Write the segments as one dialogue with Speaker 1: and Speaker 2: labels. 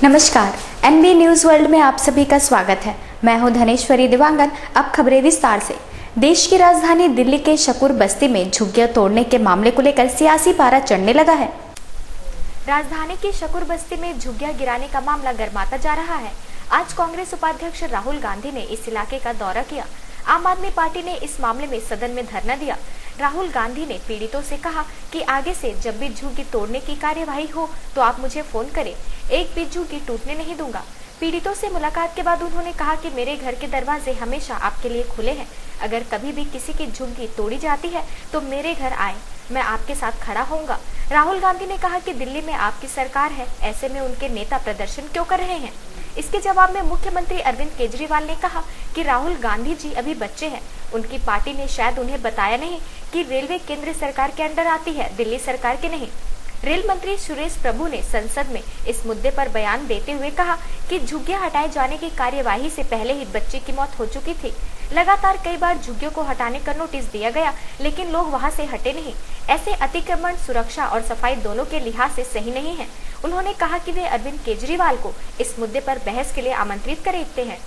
Speaker 1: नमस्कार, NB news world में आप सभी का स्वागत है। मैं हूं धनेश्वरी दिवांगन। अब खबरें विस्तार से। देश की राजधानी दिल्ली के शकूर बस्ती में झुग्गियां तोड़ने के मामले को लेकर सियासी पारा चढ़ने लगा है। राजधानी की शकूर बस्ती में झुग्गियां गिराने का मामला गर्माता जा रहा है। आज कांग्रेस उपाध्यक्ष राहुल गांधी ने इस इलाके का दौरा किया। आम आदमी पार्टी ने इस मामले में सदन में धरना दिया। राहुल गांधी ने पीड़ितों से कहा कि आगे से जब भी झुग्गी तोड़ने की कार्यवाही हो तो आप मुझे फोन करें, एक भी झुग्गी टूटने नहीं दूंगा। पीड़ितों से मुलाकात के बाद उन्होंने कहा कि मेरे घर के दरवाजे हमेशा आपके लिए खुले हैं। अगर कभी भी किसी की झुग्गी तोड़ी जाती है तो मेरे घर आए, मैं आपके साथ खड़ा होऊंगा। राहुल गांधी ने कहा कि दिल्ली में आपकी सरकार है, ऐसे में उनके नेता प्रदर्शन क्यों कर रहे हैं। इसके जवाब में मुख्यमंत्री अरविंद केजरीवाल ने कहा कि राहुल गांधी जी अभी बच्चे हैं। उनकी पार्टी ने शायद उन्हें बताया नहीं कि रेलवे केंद्र सरकार के अंडर आती है, दिल्ली सरकार के नहीं। रेल मंत्री सुरेश प्रभु ने संसद में इस मुद्दे पर बयान देते हुए कहा कि झुग्गियां हटाए जाने की कार्यवाही से पहले ही बच्चे की मौत हो चुकी थी। लगातार कई बार झुग्गियों को हटाने का नोटिस दिया गया, लेकिन लोग वहां से हटे नहीं। ऐसे अतिक्रमण सुरक्षा और सफाई दोनों के लिहाज से सही नहीं है। उन्होंने कहा कि वे अरविंद केजरीवाल को इस मुद्दे पर बहस के लिए आमंत्रित करते हैं।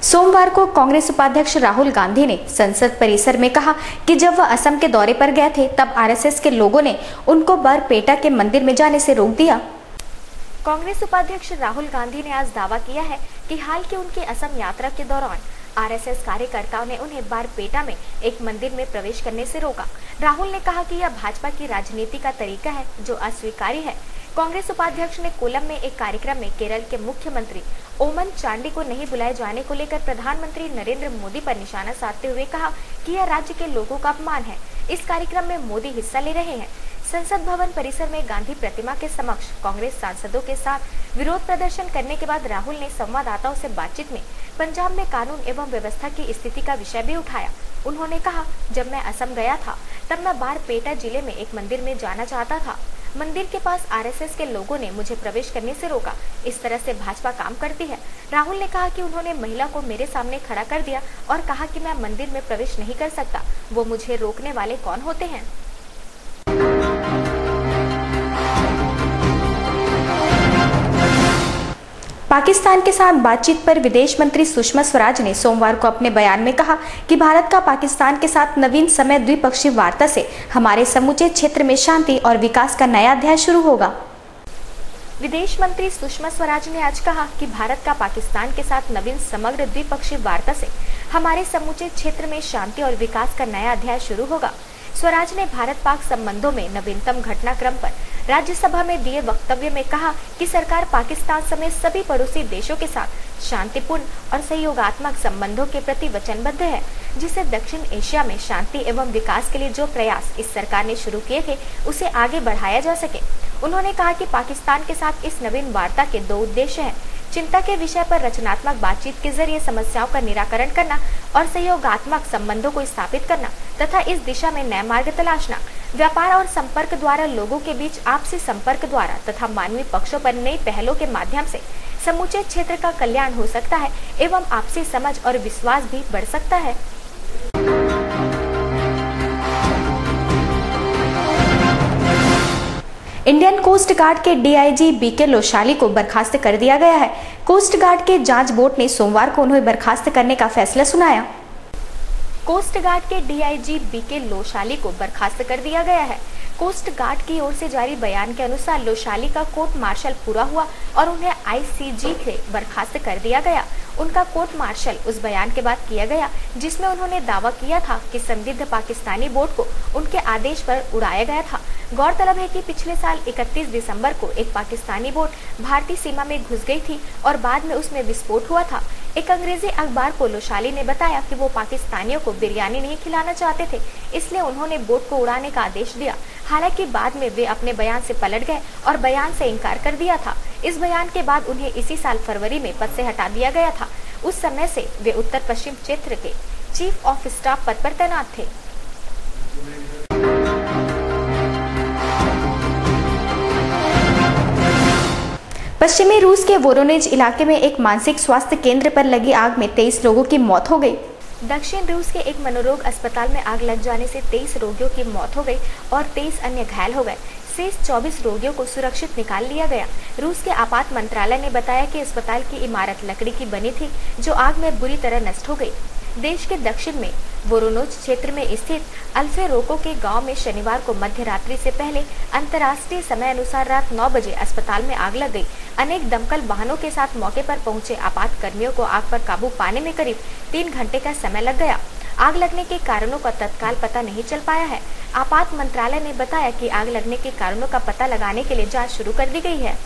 Speaker 1: सोमवार को कांग्रेस उपाध्यक्ष राहुल गांधी ने संसद परिसर में कहा कि जब वह असम के दौरे पर गए थे तब आरएसएस के लोगों ने उनको बरपेटा के मंदिर में जाने से रोक दिया। कांग्रेस उपाध्यक्ष राहुल गांधी ने आज दावा किया है कि हाल की उनकी असम यात्रा के दौरान आरएसएस कार्यकर्ताओं ने उन्हें बारपेटा में एक मंदिर में प्रवेश करने से रोका। राहुल ने कहा कि यह भाजपा की राजनीति का तरीका है जो अस्वीकार्य है। कांग्रेस उपाध्यक्ष ने कोलम में एक कार्यक्रम में केरल के मुख्यमंत्री ओमन चांडी को नहीं बुलाए जाने को लेकर प्रधानमंत्री नरेंद्र मोदी पर निशाना साधते हुए कहा कि यह राज्य के लोगों का अपमान है। इस कार्यक्रम में मोदी हिस्सा ले रहे हैं। संसद भवन परिसर में गांधी प्रतिमा के समक्ष कांग्रेस सांसदों के साथ विरोध प्रदर्शन करने के बाद राहुल ने संवाददाताओं से बातचीत में पंजाब में कानून एवं व्यवस्था की स्थिति का विषय भी उठाया। उन्होंने कहा, जब मैं असम गया था तब मैं बारपेटा जिले में एक मंदिर में जाना चाहता था। मंदिर के पास आरएसएस के लोगों ने मुझे प्रवेश करने से रोका। इस तरह से भाजपा काम करती है। राहुल ने कहा कि उन्होंने महिला को मेरे सामने खड़ा कर दिया और कहा कि मैं मंदिर में प्रवेश नहीं कर सकता। वो मुझे रोकने वाले कौन होते हैं। पाकिस्तान के साथ बातचीत पर विदेश मंत्री सुषमा स्वराज ने सोमवार को अपने बयान में कहा कि भारत का पाकिस्तान के साथ नवीन समय द्विपक्षीय वार्ता से हमारे समूचे क्षेत्र में शांति और विकास का नया अध्याय शुरू होगा। विदेश मंत्री सुषमा स्वराज ने आज कहा कि भारत का पाकिस्तान के साथ नवीन समग्र द्विपक्षीय वार्ता से हमारे समूचे क्षेत्र में शांति और विकास का नया अध्याय शुरू होगा। स्वराज ने भारत पाक संबंधों में नवीनतम घटनाक्रम पर राज्यसभा में दिए वक्तव्य में कहा कि सरकार पाकिस्तान समेत सभी पड़ोसी देशों के साथ शांतिपूर्ण और सहयोगात्मक संबंधों के प्रति वचनबद्ध है, जिससे दक्षिण एशिया में शांति एवं विकास के लिए जो प्रयास इस सरकार ने शुरू किए थे उसे आगे बढ़ाया जा सके। उन्होंने कहा कि पाकिस्तान के साथ इस नवीन वार्ता के दो उद्देश्य हैं: चिंता के विषय पर रचनात्मक बातचीत के जरिए समस्याओं का निराकरण करना और सहयोगात्मक संबंधों को स्थापित करना तथा इस दिशा में नए मार्ग तलाशना। व्यापार और संपर्क द्वारा लोगों के बीच आपसी संपर्क द्वारा तथा मानवीय पक्षों पर नई पहलों के माध्यम से समूचे क्षेत्र का कल्याण हो सकता है एवं आपसी समझ और विश्वास भी बढ़ सकता है। इंडियन कोस्ट गार्ड के डीआईजी बीके लोशाली को बर्खास्त कर दिया गया है। कोस्ट गार्ड के जांच बोर्ड ने सोमवार को उन्हें बर्खास्त करने का फैसला सुनाया। कोस्ट गार्ड के डीआईजी बीके लोशाली को बर्खास्त कर दिया गया है। कोस्ट गार्ड की ओर से जारी बयान के अनुसार लोशाली का कोर्ट मार्शल पूरा हुआ और उन्हें आईसीजी से बर्खास्त कर दिया गया। उनका कोर्ट मार्शल उस बयान के बाद किया गया जिसमें उन्होंने दावा किया था कि संदिग्ध पाकिस्तानी बोट को उनके आदेश पर उड़ाया गया था। गौरतलब है कि पिछले साल 31 दिसंबर को एक पाकिस्तानी बोट भारतीय सीमा में घुस गई थी और बाद में उसमें विस्फोट हुआ था। एक अंग्रेजी अखबार को लोशाली ने बताया कि वो पाकिस्तानियों को बिरयानी नहीं खिलाना चाहते थे, इसलिए उन्होंने बोट को उड़ाने का आदेश दिया। हालांकि बाद में वे अपने बयान से पलट गए और बयान से इनकार कर दिया था। इस बयान के बाद उन्हें इसी साल फरवरी में पद से हटा दिया गया था। उस समय से वे उत्तर पश्चिम क्षेत्र के चीफ ऑफ स्टाफ पद पर तैनात थे। पश्चिमी रूस के वोरोनेज इलाके में एक मानसिक स्वास्थ्य केंद्र पर लगी आग में 23 लोगों की मौत हो गई। दक्षिण रूस के एक मनोरोग अस्पताल में आग लग जाने से 23 रोगियों की मौत हो गई और 23 अन्य घायल हो गए। शेष 24 रोगियों को सुरक्षित निकाल लिया गया। रूस के आपात मंत्रालय ने बताया कि अस्पताल की इमारत लकड़ी की बनी थी, जो आग में बुरी तरह नष्ट हो गई। देश के दक्षिण में वोरोनोज क्षेत्र में स्थित अल्फेरोको के गांव में शनिवार को मध्य रात्रि से पहले अंतर्राष्ट्रीय समय अनुसार रात 9 बजे अस्पताल में आग लग गई। अनेक दमकल वाहनों के साथ मौके पर पहुंचे आपात कर्मियों को आग पर काबू पाने में करीब 3 घंटे का समय लग गया। आग लगने के कारणों का तत्काल पता नहीं चल पाया है। आपात मंत्रालय ने बताया कि आग लगने के कारणों का पता लगाने के लिए जाँच शुरू कर दी गई है।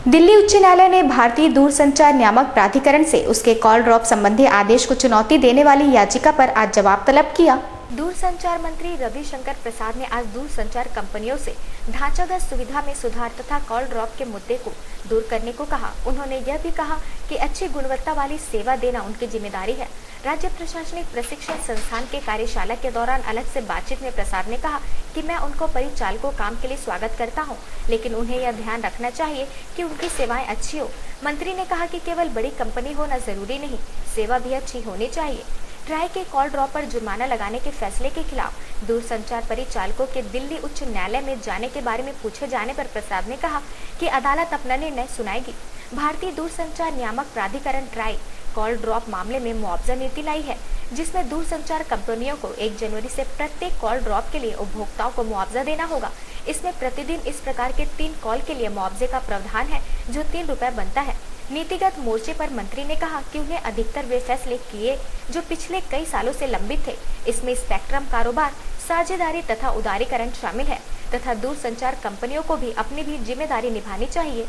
Speaker 1: दिल्ली उच्च न्यायालय ने भारतीय दूरसंचार नियामक प्राधिकरण से उसके कॉल ड्रॉप संबंधी आदेश को चुनौती देने वाली याचिका पर आज जवाब तलब किया। दूरसंचार मंत्री रविशंकर प्रसाद ने आज दूरसंचार कंपनियों से ढांचागत सुविधा में सुधार तथा कॉल ड्रॉप के मुद्दे को दूर करने को कहा। उन्होंने यह भी कहा कि अच्छी गुणवत्ता वाली सेवा देना उनकी जिम्मेदारी है। राज्य प्रशासनिक प्रशिक्षण संस्थान के कार्यशाला के दौरान अलग से बातचीत में प्रसाद ने कहा कि मैं उनको परिचालकों काम के लिए स्वागत करता हूं, लेकिन उन्हें यह ध्यान रखना चाहिए कि उनकी सेवाएं अच्छी हो। मंत्री ने कहा कि केवल बड़ी कंपनी होना जरूरी नहीं, सेवा भी अच्छी होनी चाहिए। ट्राई के कॉल ड्रॉप पर जुर्माना लगाने के फैसले के खिलाफ दूरसंचार परिचालकों के दिल्ली उच्च न्यायालय में जाने के बारे में पूछे जाने पर प्रसाद ने कहा कि अदालत अपना निर्णय सुनाएगी। भारतीय दूरसंचार नियामक प्राधिकरण ट्राई कॉल ड्रॉप मामले में मुआवजा नीति लाई है, जिसमें दूरसंचार कंपनियों को 1 जनवरी से प्रत्येक कॉल ड्रॉप के लिए उपभोक्ताओं को मुआवजा देना होगा। इसमें प्रतिदिन इस प्रकार के 3 कॉल के लिए मुआवजे का प्रावधान है, जो 3 रुपए बनता है। नीतिगत मोर्चे पर मंत्री ने कहा कि उन्हें अधिकतर वे फैसले किए जो पिछले कई सालों से लंबित थे। इसमें स्पेक्ट्रम कारोबार, साझेदारी तथा उदारीकरण शामिल है तथा दूरसंचार कंपनियों को भी अपनी भी जिम्मेदारी निभानी चाहिए।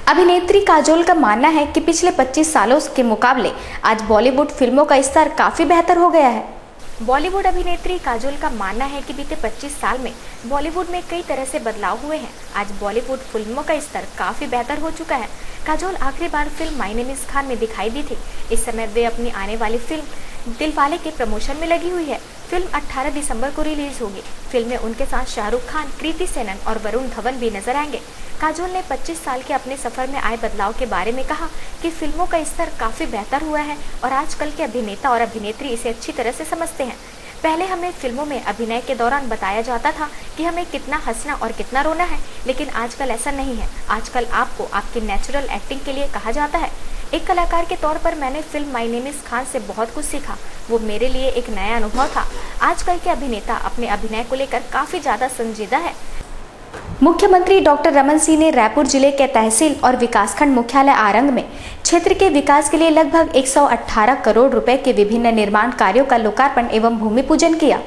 Speaker 1: अभिनेत्री काजोल का मानना है कि पिछले 25 सालों के मुकाबले आज बॉलीवुड फिल्मों का स्तर काफी बेहतर हो गया है। बॉलीवुड अभिनेत्री काजोल का मानना है कि बीते 25 साल में बॉलीवुड में कई तरह से बदलाव हुए हैं। आज बॉलीवुड फिल्मों का स्तर काफी बेहतर हो चुका है। काजोल आखिरी बार film my name is Khan में दिखाई दी थी। इस समय वे अपनी आने वाली फिल्म दिलवाले के प्रमोशन में लगी हुई है। फिल्म 18 दिसंबर को रिलीज होगी। फिल्म में उनके साथ शाहरुख खान, कृति सेनन और वरुण धवन भी नजर आएंगे। काजोल ने 25 साल के अपने सफर में आए बदलाव के बारे में कहा कि फिल्मों का स्तर काफी बेहतर हुआ है और आजकल के अभिनेता और अभिनेत्री इसे अच्छी तरह से समझते हैं। पहले हमें फिल्मों में अभिनय के दौरान बताया जाता था कि हमें कितना हंसना और कितना रोना है, लेकिन आजकल ऐसा नहीं है। आजकल आपको आपकी नेचुरल एक्टिंग के लिए कहा जाता है। एक कलाकार के तौर पर मैंने film my name is Khan से बहुत कुछ सीखा। वो मेरे लिए एक नया अनुभव था। आजकल के अभिनेता अपने अभिनय को लेकर काफी ज्यादा संजीदा है। मुख्यमंत्री डॉक्टर रमन सिंह ने रायपुर जिले के तहसील और विकासखंड मुख्यालय आरंग में क्षेत्र के विकास के लिए लगभग 118 करोड़ रुपए के विभिन्न निर्माण कार्यों का लोकार्पण एवं भूमि पूजन किया।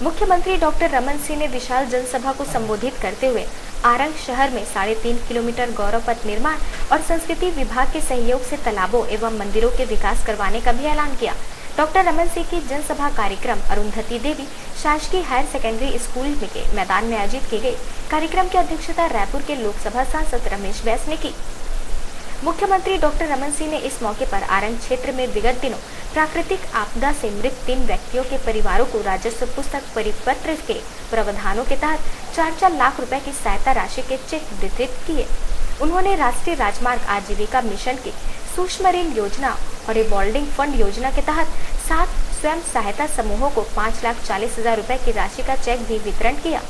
Speaker 1: मुख्यमंत्री डॉक्टर रमन सिंह ने विशाल जनसभा को संबोधित करते हुए आरंग शहर में 3.5 किलोमीटर गौरव पथ निर्माण और संस्कृति विभाग के सहयोग से तालाबों एवं मंदिरों के विकास करवाने का भी ऐलान किया। डॉक्टर रमन सिंह की जनसभा कार्यक्रम अरुंधति देवी शासकीय हायर सेकेंडरी स्कूल के मैदान में आयोजित की गई। कार्यक्रम की अध्यक्षता रायपुर के लोकसभा सांसद रमेश बैस ने की। मुख्यमंत्री डॉक्टर रमन सिंह ने इस मौके पर आरंग क्षेत्र में विगत दिनों प्राकृतिक आपदा से मृत 3 व्यक्तियों के परिवारों को राजस्व पुस्तक परिपत्र के प्रावधानों के तहत 4-4 लाख रुपए की सहायता राशि के चेक वितरित किए। उन्होंने राष्ट्रीय राजमार्ग आजीविका मिशन की सूक्ष्म ऋण योजना और रिवॉल्विंग फंड योजना के तहत 7 स्वयं सहायता समूहों को 5,40,000 रुपए की राशि का चेक भी वितरण किया।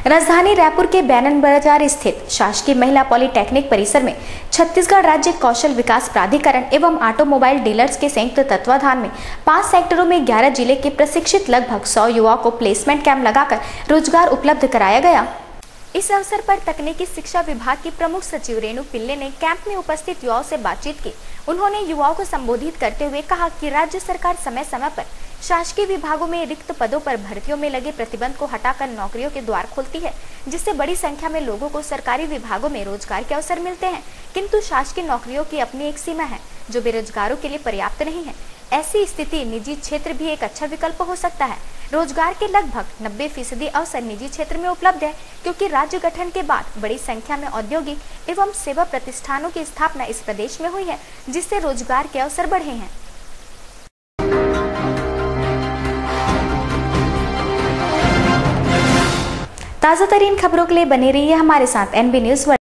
Speaker 1: राजधानी रायपुर के बैनन बाजार स्थित शासकीय महिला पॉलिटेक्निक परिसर में छत्तीसगढ़ राज्य कौशल विकास प्राधिकरण एवं ऑटोमोबाइल डीलर्स के संयुक्त तत्वाधान में 5 सेक्टरों में 11 जिले के प्रशिक्षित लगभग 100 युवाओं को प्लेसमेंट कैंप लगाकर रोजगार उपलब्ध कराया गया। इस अवसर पर तकनीकी शिक्षा विभाग की प्रमुख सचिव रेणु पिल्ले ने कैंप में उपस्थित युवाओं से बातचीत की। उन्होंने युवाओं को संबोधित करते हुए कहा कि राज्य सरकार समय समय पर शासकीय विभागों में रिक्त पदों पर भर्तियों में लगे प्रतिबंध को हटाकर नौकरियों के द्वार खोलती है, जिससे बड़ी संख्या में लोगों को सरकारी विभागों में रोजगार के अवसर मिलते हैं। किंतु शासकीय नौकरियों की अपनी एक सीमा है, जो बेरोजगारों के लिए पर्याप्त नहीं है। ऐसी स्थिति निजी क्षेत्र भी एक अच्छा विकल्प हो सकता है। रोजगार के लगभग 90% अवसर निजी क्षेत्र में उपलब्ध है, क्योंकि राज्य गठन के बाद बड़ी संख्या में औद्योगिक एवं सेवा प्रतिष्ठानों की स्थापना इस प्रदेश में हुई है, जिससे रोजगार के अवसर बढ़े हैं। ताज़ा तरीन खबरों के लिए बने रहिए हमारे साथ NB न्यूज़ वर्ल्ड।